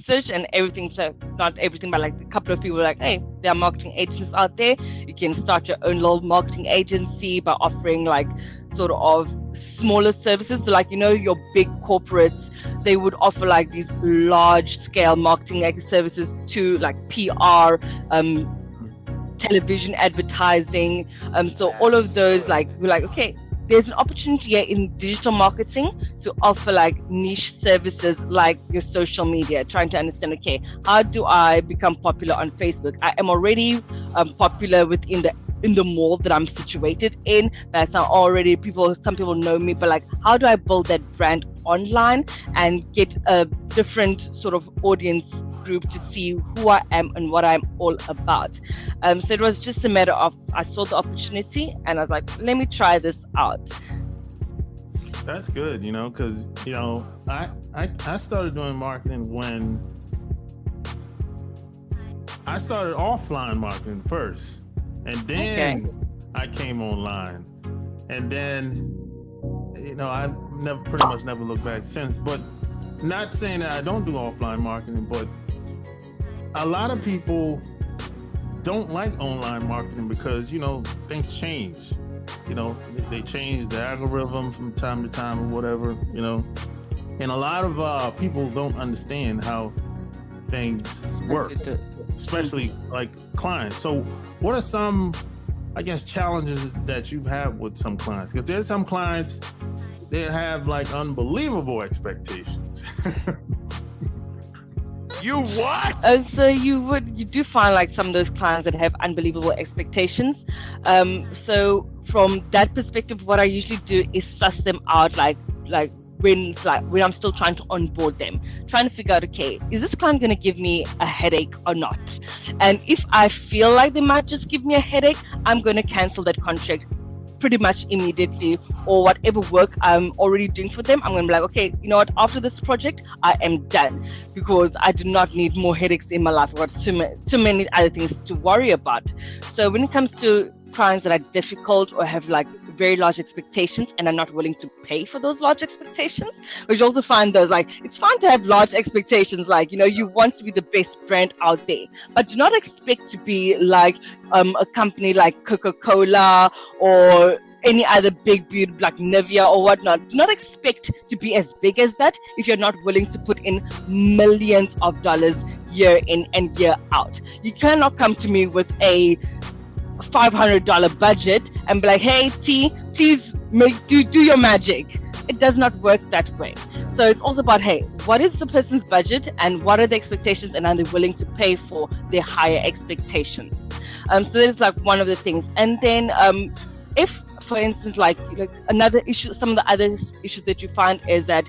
research and everything. So not everything, but like a couple of people were like, hey, there are marketing agencies out there. You can start your own little marketing agency by offering like sort of smaller services. So like, your big corporates, they would offer like these large scale marketing services to like PR, television advertising. So all of those, like, we're like, okay, there's an opportunity here in digital marketing to offer like niche services like your social media, trying to understand, okay, how do I become popular on Facebook? I am already popular within the mall that I'm situated in. But some people know me, but like, how do I build that brand online and get a different sort of audience group to see who I am and what I'm all about? So it was just a matter of, I saw the opportunity and I was like, let me try this out. That's good, because, I started doing marketing when I started offline marketing first. And then I came online, and then, I've pretty much never looked back since. But not saying that I don't do offline marketing, but a lot of people don't like online marketing because, things change. They change the algorithm from time to time or whatever, and a lot of people don't understand how things work, especially like clients. So what are some, I guess, challenges that you've had with some clients? Because there's some clients, they have like unbelievable expectations. You what? So you do find like some of those clients that have unbelievable expectations. So from that perspective, what I usually do is suss them out, like when I'm still trying to onboard them, trying to figure out, okay, is this client going to give me a headache or not? And if I feel like they might just give me a headache, I'm going to cancel that contract pretty much immediately, or whatever work I'm already doing for them. I'm going to be like, okay, you know what, after this project, I am done, because I do not need more headaches in my life. I've got too many other things to worry about. So when it comes to clients that are difficult or have like very large expectations and are not willing to pay for those large expectations, because you also find those, like, it's fine to have large expectations, like, you want to be the best brand out there, but do not expect to be like a company like Coca-Cola or any other big beauty like Nivea or whatnot. Do not expect to be as big as that if you're not willing to put in millions of dollars year in and year out. You cannot come to me with a $500 budget and be like, hey T, please do your magic. It does not work that way. So it's also about, hey, what is the person's budget and what are the expectations, and are they willing to pay for their higher expectations? So that's like one of the things. And then if, for instance, like another issue, some of the other issues that you find is that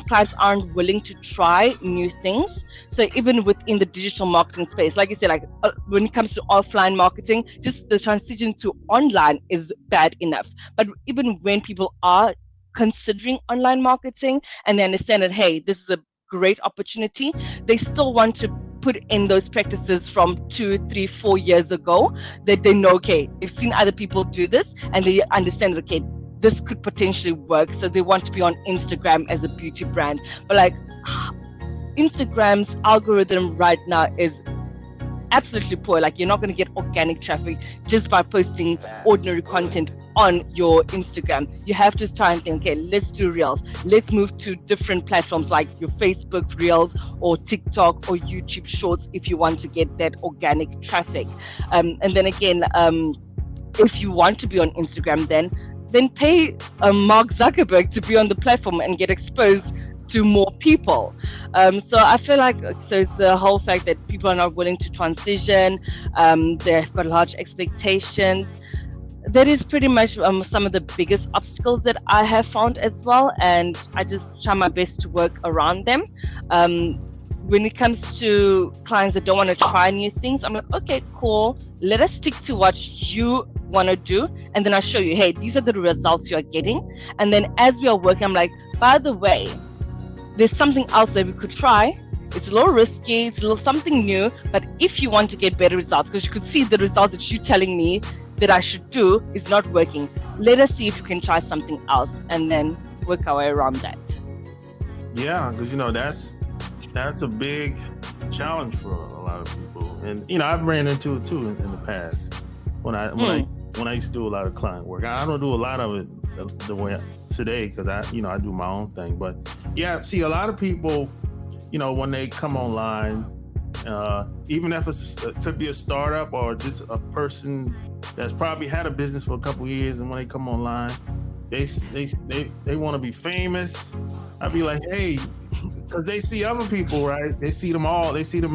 clients aren't willing to try new things. So even within the digital marketing space, like you said, like when it comes to offline marketing, just the transition to online is bad enough. But even when people are considering online marketing and they understand that, hey, this is a great opportunity, they still want to put in those practices from 2, 3, 4 years ago, that they know, okay, they've seen other people do this and they understand that, okay, this could potentially work. So they want to be on Instagram as a beauty brand. But like, Instagram's algorithm right now is absolutely poor. Like, you're not going to get organic traffic just by posting ordinary content on your Instagram. You have to try and think, okay, let's do Reels. Let's move to different platforms like your Facebook Reels or TikTok or YouTube Shorts if you want to get that organic traffic. And then again, if you want to be on Instagram, then pay Mark Zuckerberg to be on the platform and get exposed to more people. So I feel like, so it's the whole fact that people are not willing to transition, they've got large expectations. That is pretty much some of the biggest obstacles that I have found as well, and I just try my best to work around them. When it comes to clients that don't want to try new things, I'm like, okay, cool, let us stick to what you want to do, and then I'll show you, hey, these are the results you are getting. And then as we are working, I'm like, by the way, there's something else that we could try. It's a little risky, it's a little something new, but if you want to get better results, because you could see the results that you're telling me that I should do is not working, let us see if you can try something else, and then work our way around that. Yeah, because that's a big challenge for a lot of people, and I've ran into it too in the past when I used to do a lot of client work. I don't do a lot of it the way today because I do my own thing. But yeah, see, a lot of people, when they come online, even if it could be a startup or just a person that's probably had a business for a couple of years, and when they come online, they want to be famous. I'd be like, hey, because they see other people, right? They see them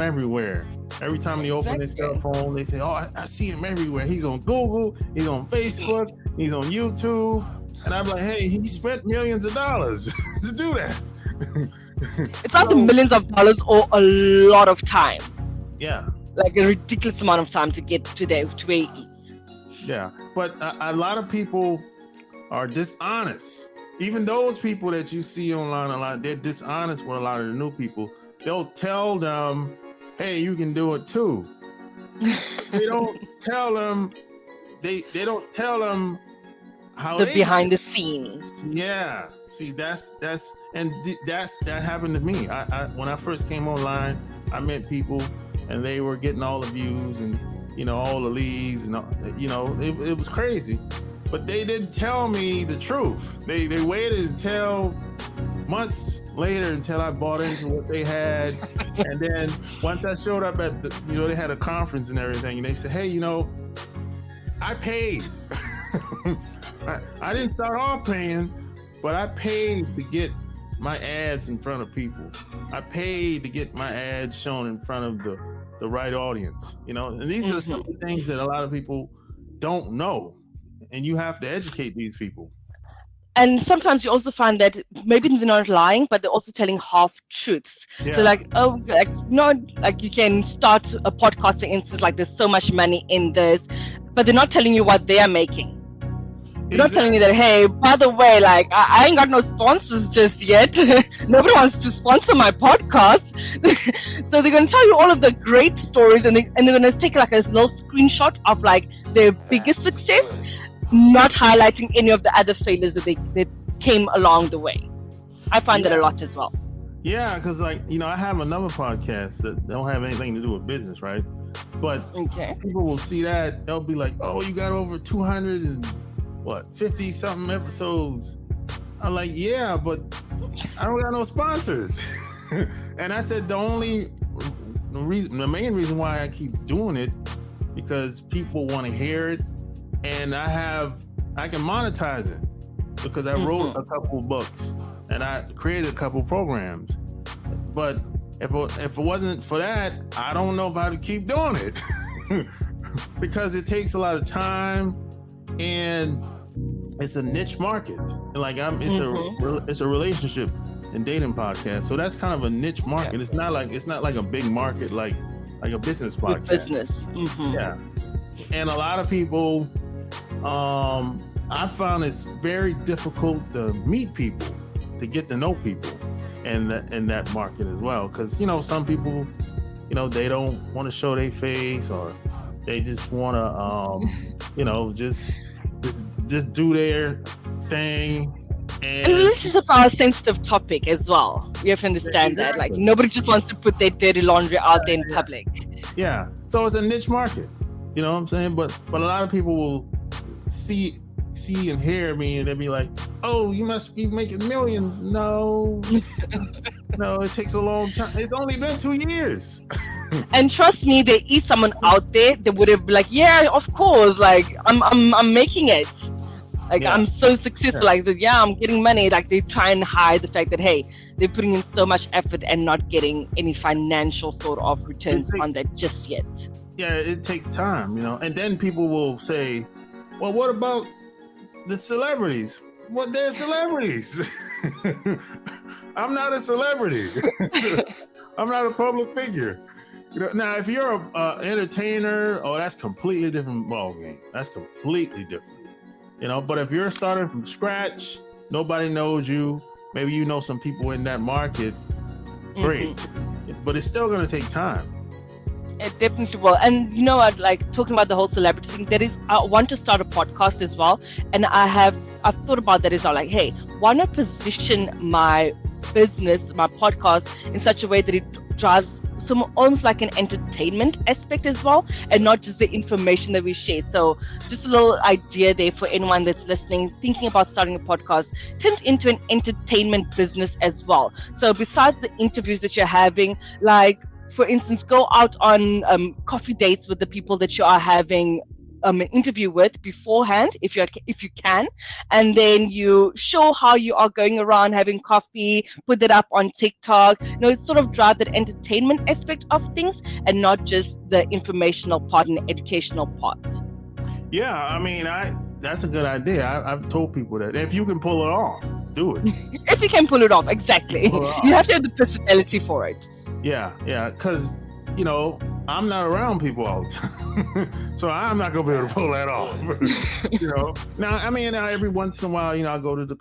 everywhere. Every time they open their cell phone, they say, oh, I see him everywhere. He's on Google, he's on Facebook, he's on YouTube. And I'm like, hey, he spent millions of dollars to do that. It's not the millions of dollars or a lot of time. Yeah. Like a ridiculous amount of time to get to where he is. Yeah. But a lot of people are dishonest. Even those people that you see online a lot, they're dishonest with a lot of the new people. They'll tell them, hey, you can do it too. They don't tell them, they don't tell them how the behind the scenes. Yeah. See, that happened to me. I when I first came online, I met people and they were getting all the views and all the leads and it was crazy. But they didn't tell me the truth. They waited until months later until I bought into what they had. And then once I showed up at they had a conference and everything, and they said, hey, I paid. I didn't start off paying, but I paid to get my ads in front of people. I paid to get my ads shown in front of the right audience, and these are some of the things that a lot of people don't know. And you have to educate these people. And sometimes you also find that maybe they're not lying, but they're also telling half truths. Yeah. So you can start a podcast, for instance, like there's so much money in this, but they're not telling you what they are making. They're not telling you that, hey, by the way, like I ain't got no sponsors just yet. Nobody wants to sponsor my podcast. So they're going to tell you all of the great stories, and they're going to take like a little screenshot of like their biggest success, not highlighting any of the other failures that came along the way. I find that a lot as well. Yeah, because I have another podcast that don't have anything to do with business, right? But people will see that, they'll be like, oh, you got over 250 something episodes. I'm like, yeah, but I don't got no sponsors. And I said the main reason why I keep doing it, because people want to hear it. And I can monetize it because I wrote a couple books and I created a couple programs. But if it wasn't for that, I don't know if I'd keep doing it because it takes a lot of time and it's a niche market. Like it's a relationship and dating podcast. So that's kind of a niche market. Yeah. It's not like a big market like a business podcast. With business. Mm-hmm. Yeah. And a lot of people, I found it's very difficult to meet people, to get to know people in that market as well. Because, some people, they don't want to show their face, or they just want to, just do their thing. And relationships are a sensitive topic as well. You have to understand that. Like, nobody just wants to put their dirty laundry out there in public. Yeah. So it's a niche market. You know what I'm saying? But a lot of people will see and hear me and they'll be like, oh, you must be making millions. No, it takes a long time. It's only been 2 years. And trust me, there is someone out there that would have been like, yeah, of course, like I'm making it. Like, I'm so successful, like that. Yeah, I'm getting money. Like, they try and hide the fact that, hey, they're putting in so much effort and not getting any financial sort of returns on that just yet. Yeah, it takes time, and then people will say, well, what about the celebrities? Well, they're celebrities. I'm not a celebrity. I'm not a public figure. Now, if you're an entertainer, that's completely different ballgame. That's completely different. But if you're starting from scratch, nobody knows you. Maybe you know some people in that market. Great. But it's still going to take time. It definitely will. And you know what, like talking about the whole celebrity thing, I want to start a podcast as well. And I've thought about that as well. Like, hey, why not position my business, my podcast, in such a way that it drives some almost like an entertainment aspect as well, and not just the information that we share. So just a little idea there for anyone that's listening, thinking about starting a podcast, turn it into an entertainment business as well. So besides the interviews that you're having, like for instance, go out on coffee dates with the people that you are having an interview with beforehand, if you can, and then you show how you are going around having coffee, put that up on TikTok. It's sort of drive that entertainment aspect of things and not just the informational part and the educational part. Yeah, I mean, that's a good idea. I've told people that if you can pull it off, do it. If you can pull it off, exactly. You have to have the personality for it. Yeah, because I'm not around people all the time, so I'm not gonna be able to pull that off. Now, I mean, every once in a while, I go to the